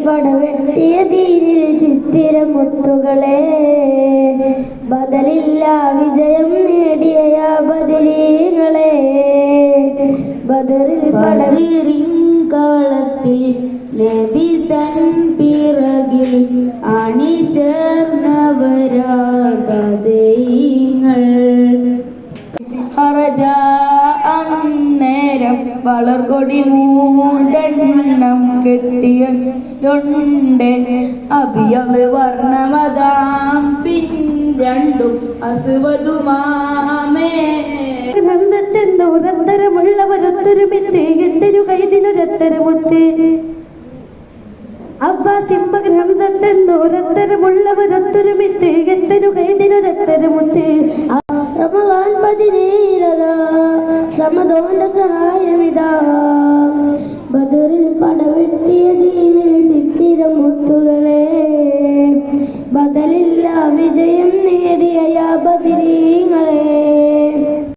പടവെട്ടിയ ദീനിൽ ചിത്തിരമുത്തുകളെ ബദലില്ല വിജയം നേടിയ ബദരീങ്ങളെ ബദറിൽ പടവീറിൻ കാലത്തിൽ നബി തൻ പിറകിൽ അണിചേർന്നവരാ ബദരീങ്ങൾ ഹറജ അന്നേരം വളർകൊടി മൂണ്ടെണ്ണം കെട്ടിയുണ്ട് അബിയൽ വർണ്ണമതാം പിൻരണ്ടും അസുവതുമാമേ റത്തരമുള്ളവരൊത്തൊരുമിത്ത് എന്തൊരു കൈതിനൊരത്തരമുത്ത് അബ്ബാസിമ്പകൻ ഹംസത്തെന്തോ റത്തരമുള്ളവരൊത്തൊരുമിത്ത് എന്തൊരു കൈതിനൊരത്തരമുത്ത് റമളാൻ 17 സമദോന്റെ സഹായമിതാ ബദറിൽ പടവെട്ടിയ ദീനിൽ ചിത്തിരമുത്തുകളെ ബദലില്ല വിജയം നേടിയ ബദരീങ്ങളെ